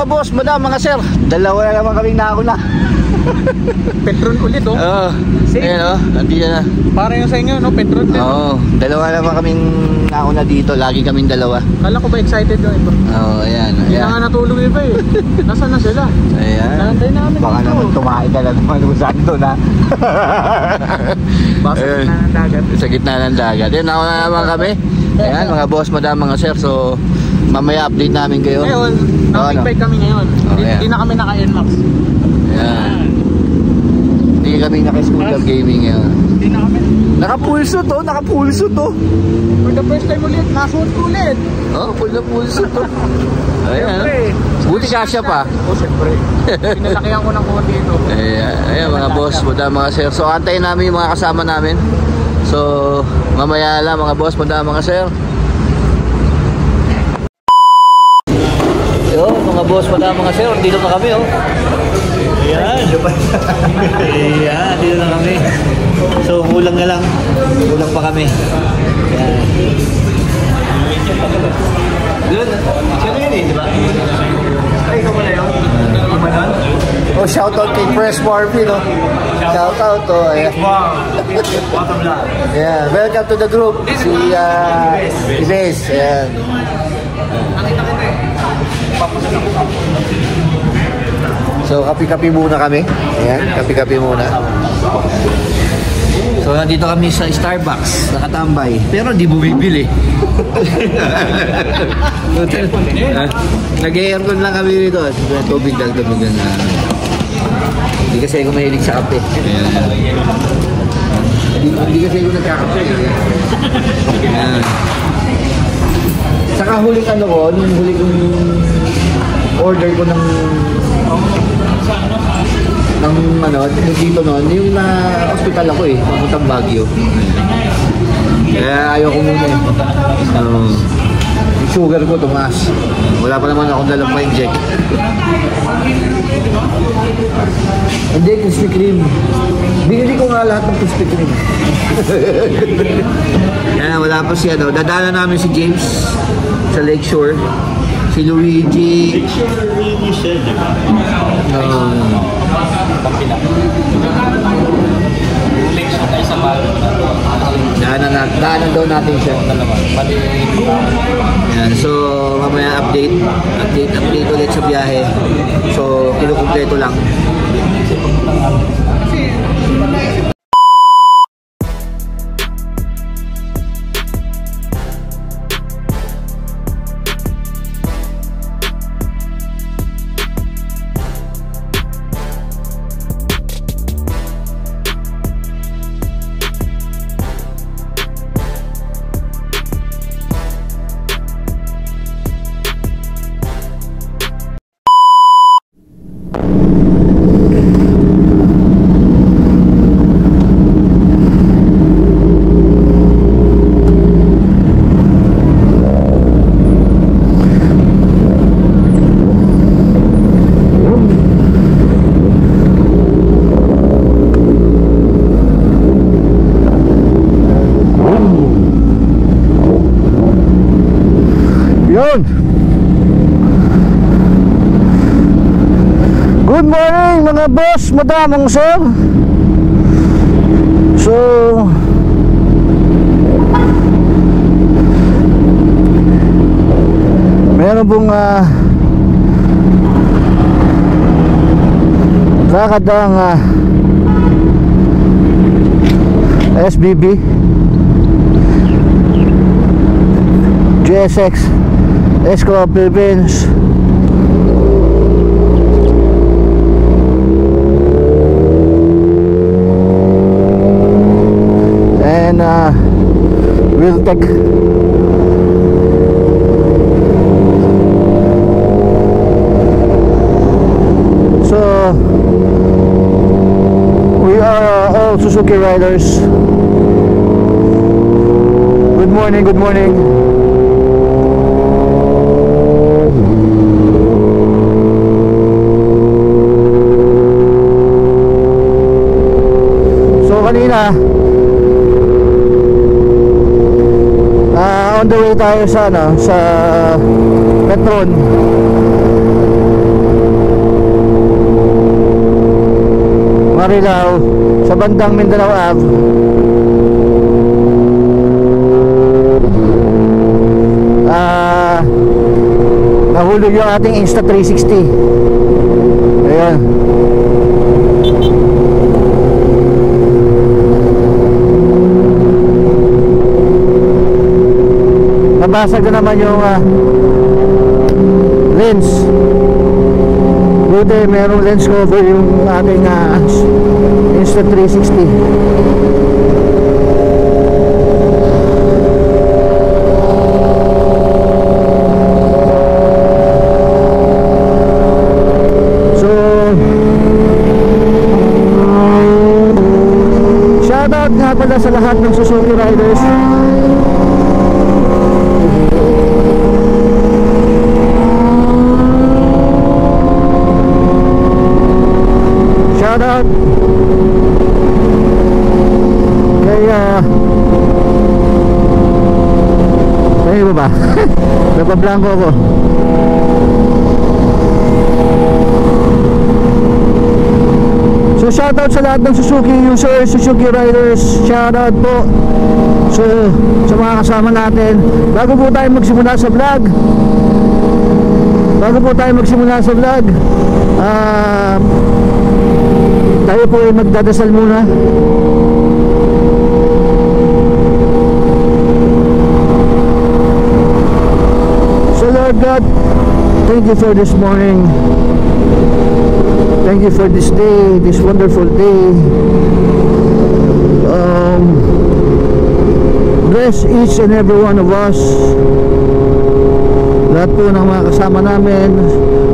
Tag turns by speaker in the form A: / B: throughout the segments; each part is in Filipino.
A: mga boss, madam, mga sir. Dalawa na naman kaming nauna.
B: Petron ulit oh.
A: Oo. Ayan oh, nandiyan na.
B: Para yung sa inyo, no? Petron din.
A: Oo, dalawa naman kaming nauna dito. Lagi kaming dalawa.
B: Kala ko ba excited yung iba?
A: Oo, ayan.
B: Hindi na nga natulog iba eh. Nasaan na sila?
A: Ayan.
B: Nantay namin
A: baka
B: dito.
A: naman tumahay ka na naman kung saan doon ha.
B: Baka sa gitna ng dagat.
A: Sa gitna ng dagat. Ayan, nauna naman kami. Ayan, mga boss, madam, mga sir. So, mamaya update namin kayo.
B: Ngayon, nakikipay kami ngayon. Hindi na kami naka-NMAX.
A: Ayan. Hindi kami naka-school of gaming ngayon.
B: Hindi na kami.
A: Naka-pulso to, naka-pulso to.
B: For the first time ulit, nasuot ko ulit.
A: Oh, full na pulso to. Ayan. Buti kasya pa.
B: Oh, siyempre. Pinalakihan ko ng konti ito.
A: Ayan, mga boss, mga sir. So, antayin namin yung mga kasama namin. So, mamaya lang mga boss, mga sir. Yo, mga boss, mga sir, dito na kami oh. Ayan. Ayan, dito na kami. So, kulang na lang. Kulang pa kami. Ayan. Doon, siya yun eh, di ba? Ay, ikaw pala yun? Oh, shoutout kay Press Barbie, no? Shoutout to, ayan. Yeah, welcome to the group. Si Ines, ayan. So, kapi-kapi muna kami. Ayan, kapi-kapi muna. So, nandito kami sa Starbucks, nakatambay. Pero di bumibili. Nag-aircon lang kami dito. Tubig lang. Hindi kasi ako mahilig sa kape. Hindi kasi ako nagkakape. Ayan. Saka huling ano ko, nung huli kong order ko ng dito noon, yung na hospital ako eh, papuntang Baguio. Kaya ayaw ko muna eh. Yung sugar ko tumaas. Wala pa naman akong dalang pa-inject. Hindi, Krispy Kreme. Binili ko nga lahat ng Krispy Kreme. Yan, wala pa si ano. Dadala namin si James sa Lakeshore. Si Luigi. Daanan daw natin siya. Yan, so mamaya update ulit sa biyahe. So kinukumpleto lang. Good morning mga boss, madam, sir. So meron pong lakad ang SBB GSX Escort Philippines. And Wiltec. So we are all Suzuki riders. Good morning, good morning. So kanina on the way tayo sa sa Petron. Marilao sa bandang Mindanao Ave. Nahulog yung ating Insta360. Ayan. Nabasag na naman yung lens. Buti merong lens cover yung ating Insta360. So shoutout nga pala sa lahat ng Suzuki riders. Shoutout kay mo ba? Napablanko ako. So shoutout sa lahat ng Suzuki users, Suzuki riders. Shoutout po. So sa mga kasama natin, bago po tayo magsimula sa vlog, tayo po ay magdadasal muna. So Lord God, thank you for this morning. Thank you for this day, this wonderful day. Bless each and every one of us. Lahat po ng mga kasama namin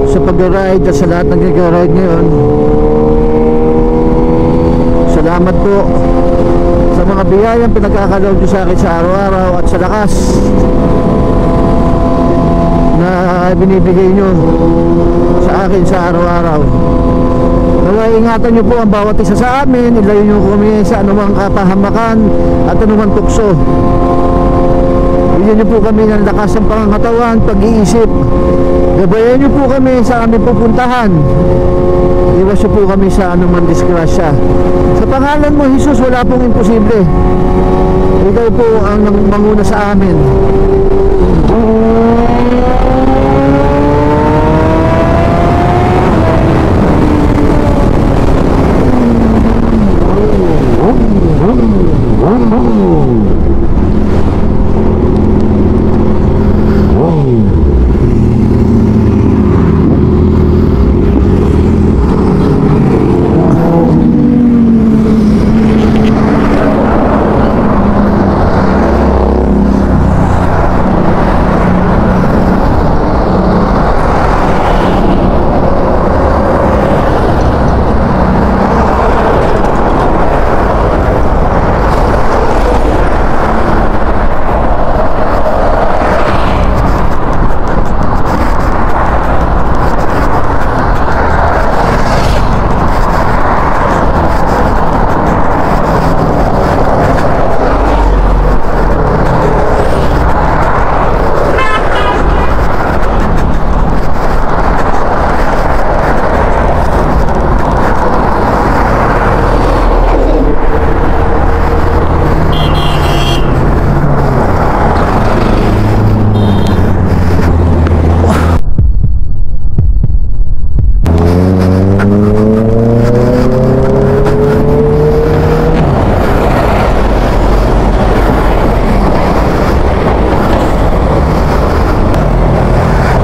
A: sa pag-ride at sa lahat ng nag-ride ngayon. Salamat po sa mga biyayang pinagkakaloob nyo sa akin sa araw-araw at sa lakas na binibigay nyo sa akin sa araw-araw. Naway ingatan nyo po ang bawat isa sa amin, ilayo nyo kami sa anumang kapahamakan at anumang tukso. Bigyan nyo po kami ng lakas ng pangangatawan, pag-iisip. Gabayan nyo po kami sa aming pupuntahan. Iwas nyo po kami sa anumang disgrasya. Sa pangalan mo, Jesus, wala pong imposible. Ikaw po ang manguna sa amin.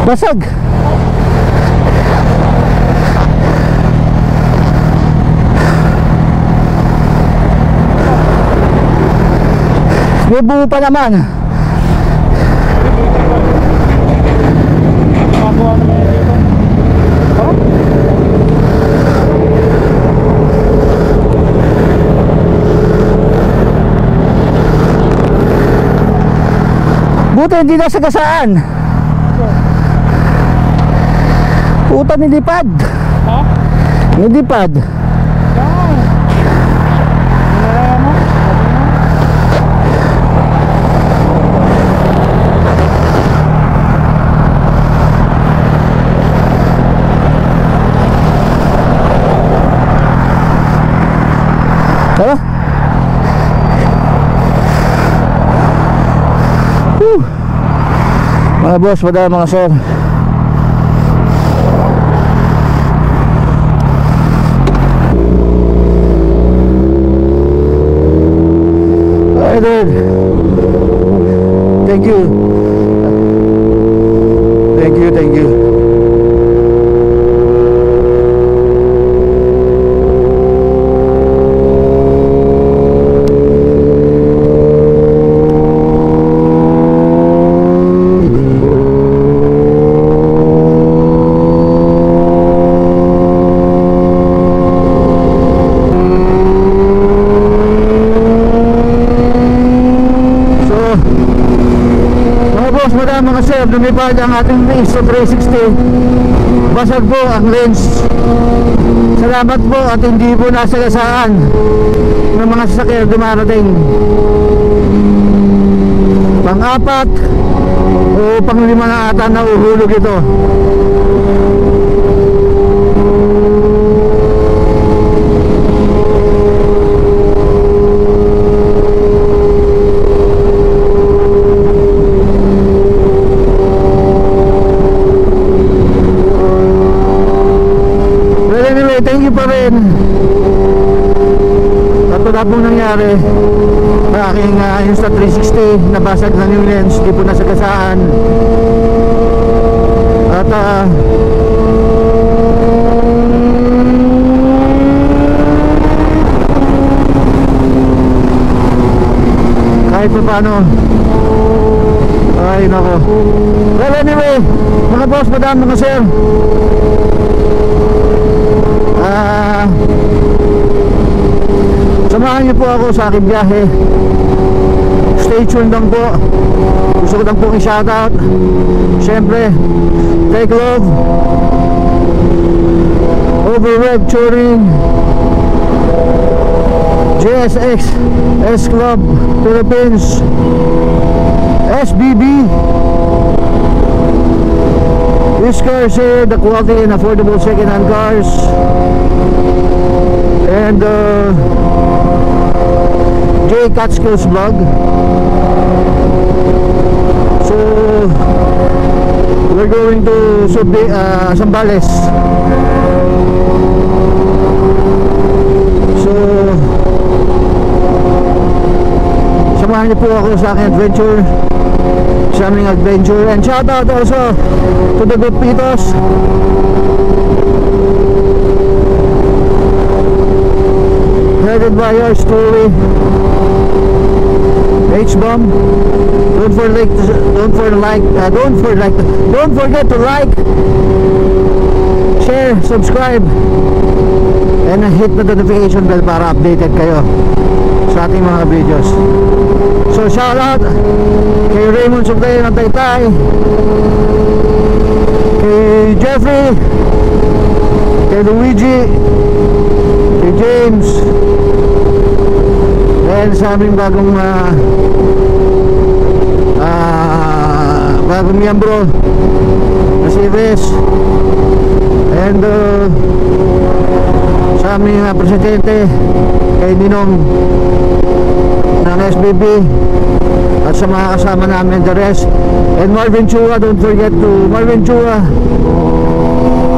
A: Basag. May buo pa naman. Buti hindi nasagasaan. Puta, nilipad.
B: Ha?
A: Nilipad. Mga boss, madam, mga sir, hi dude, thank you, thank you, thank you. Mga sir, lumipad ang ating ISO 360. Basag po ang lens. Salamat po at hindi po nasagasaan ng mga sasakyan dumarating. Pang-apat o pang-lima na ata na uhulog ito. Thank you pa rin. At wala pong nangyari sa aking Insta360. Nabasag na yung lens, di po nasagasaan. At kahit pa paano, ay nako. Well anyway, mga boss, madam, mga sir, samahan niyo po ako sa aking biyahe. Stay tuned lang po. Gusto ko lang po i-shoutout, syempre, Take Love, Overweb Touring, JSX, S Club Philippines, SBB, Used Cars Here, the quality and affordable second-hand cars, and J Catskills Vlog. So we're going to Zambales. So samahan niyo po ako sa aking adventure, sa aming adventure. And shout out also to the good Pitos. Headed by yours truly, H-Bomb. Don't forget to like, share, subscribe, and hit the notification bell para updated kayo sa ating mga videos. So shout out kay Raymond Suplay ng Taytay, kay Jeffrey, kay Luigi, kay James, and sa aming bagong miyembro na si Ves, and sa aming presidente kay Ninong ng SBB, at sa mga kasama namin, the rest, and Marvin Chua. Don't forget to Marvin Chua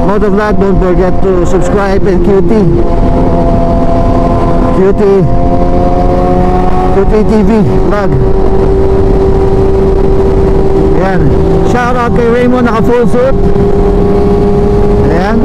A: Motovlog, don't forget to subscribe, and QT TV vlog. Ayan, shout out kay Raymond, naka full suit. Ayan.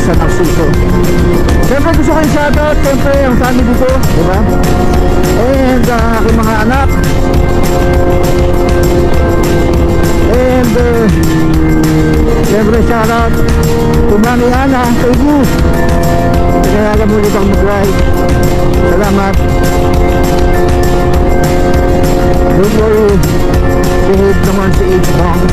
A: Sa Narciso. Siyempre gusto ko yung shoutout, siyempre ang family ko, diba? And aking mga anak, and siyempre shoutout to Mami Ana, thank you. Kaya alam mo itong mag-ride. Salamat. Don't worry, behave naman si H-Bomb.